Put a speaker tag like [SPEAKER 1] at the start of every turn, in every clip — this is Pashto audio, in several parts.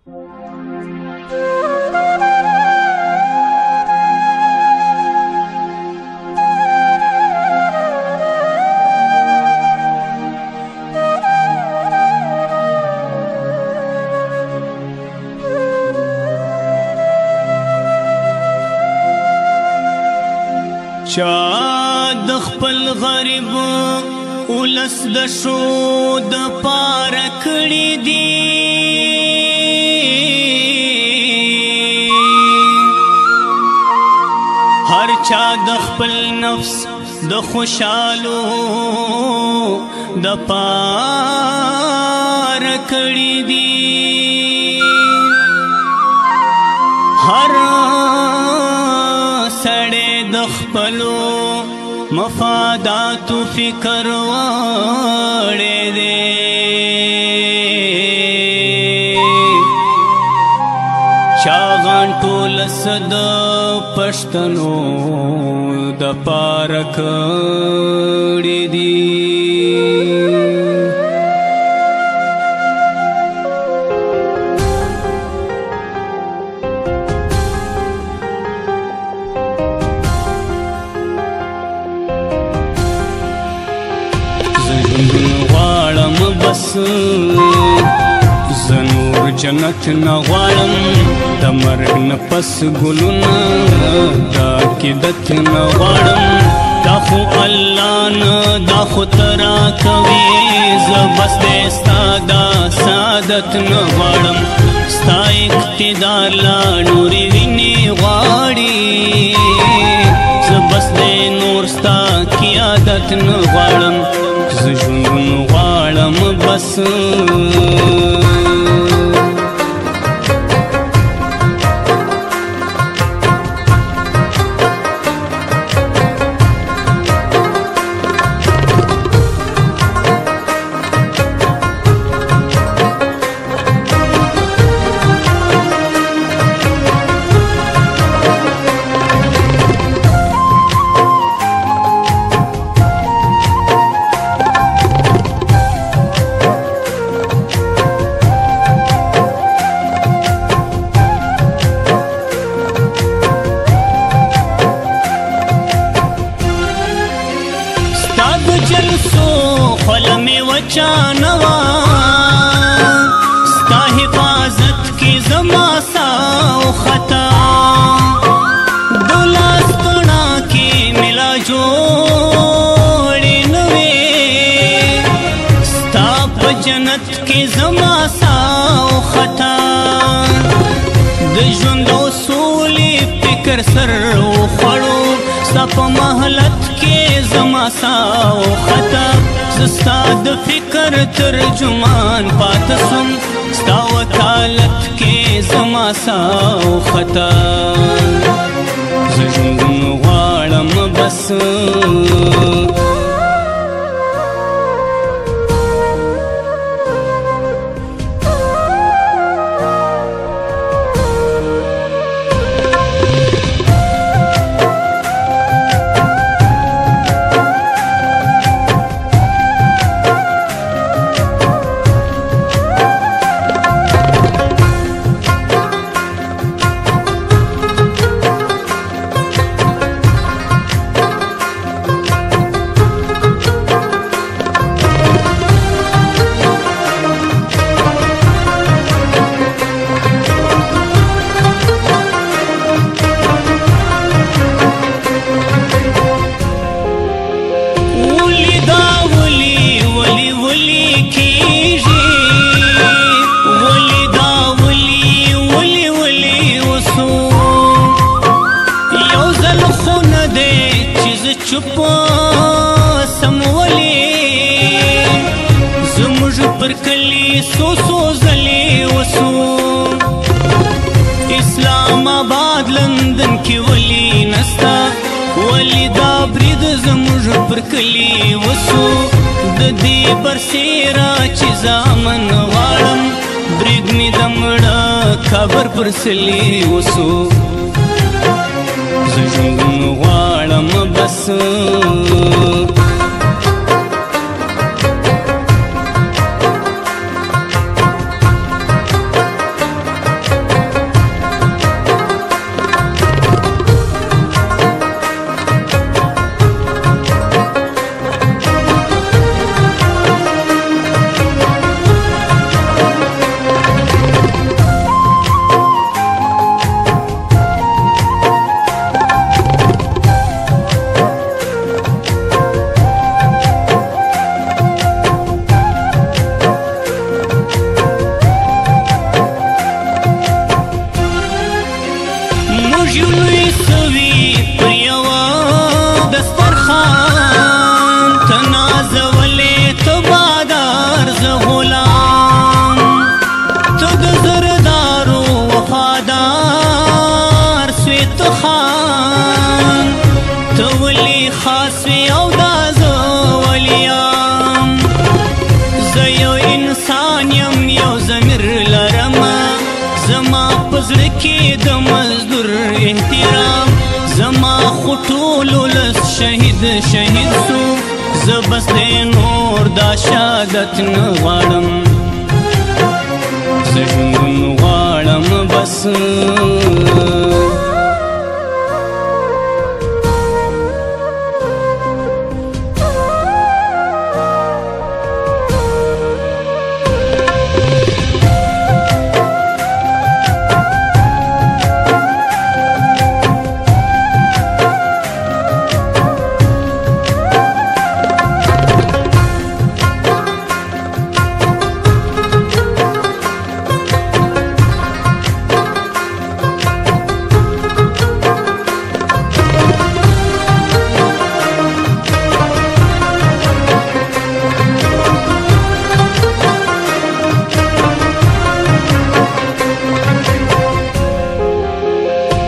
[SPEAKER 1] چا د خپل غریب ولس د شو د پاره کړي دي هر چا د خپل نفس د خوشالو د پاره کړي دي هر سړی د خپلو مفاداتو فکر وړی دی چاغان ټول څه د پښتنو د پاره کړي دي غواړم بس زه نور جنت نه غواړم د مرګ نه پس ګلونه د عقیدت نه غواړم دا خو الله نه دا خو ته راکوې زه بس د ستا دا سعادت نه غواړم ستا اقتدار لا نورې وینې غواړي زه بس د نور ستا قیادت نه غواړم زه ژوندون غواړم بس چانوا ستا حفاظت کی زما ساو خطا دلاس تنا کی ملا جوڑی نوے ستا پا جنت کی زما ساو خطا دجوند اصولی فکر سر وخړو ستا پا محلت کی زما ساو خطا ستا د فکر ترجمان پاته سم ستا وکالت کې زما ساو خطا زه ژوندون غواړم بس چپ سمولی زموږ پر کلی سو سو زلی وسو اسلام آباد لندن کی ولی نستا ولی دا برید زموږ پر کلی وسو د دې برسیرا چې زامن غواړم برید می د مړه خبر پر سلی وسو زه ژوندون غواړم بس کې د مزدور احترام زما خطول لس شهید سو زبس د نور دا شهادت نه غواړم زژوند غواړم بس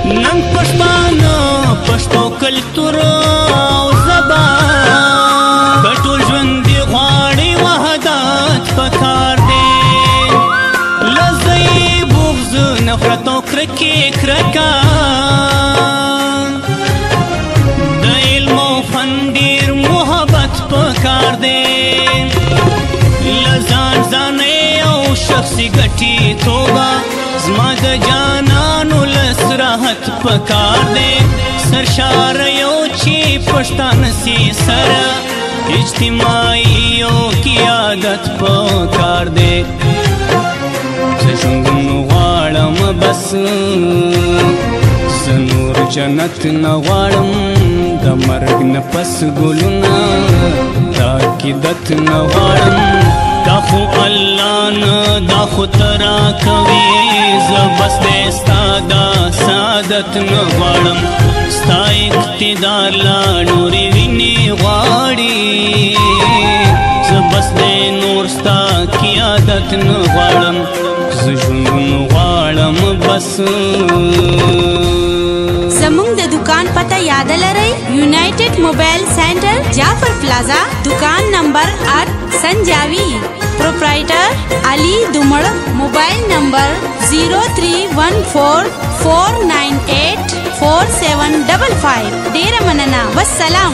[SPEAKER 1] نن پښتانه پښتو کلتور او زبان په ټول ژوند دی غواړي وحدت پکار دی له ځای بغض نفرت او کرکې کرکه د علم او فن ډېر محبت پکار دی له ځانۍ او شخصي ګټې توبه زما د جانانو لس راحت پکار دی سرشار یو چې پښتانه سي سره اجتماعي یو قیادت پکار دی زه ژوند غواړم بس زه نور جنت نه غواړم د مرګ نه پس ګلونه دا عقیدت نه غواړم دا خو الله نه دا خو ته راکوې زه بس د ستا دا سعادت نه غواړم ستا اقتدار لا نورې وینې غواړي زه بس د نور ستا قیادت نه غواړم زه ژوند غواړم بس
[SPEAKER 2] زمونږ د دکان پته یاد لرئ یونایټډ موبایل سینټر جعفر پلازا دکان نمبر 8 سنجاوی پروپرائٹر علی دمڑ موبائل نمبر 0314498475 ډیر مننه والسلام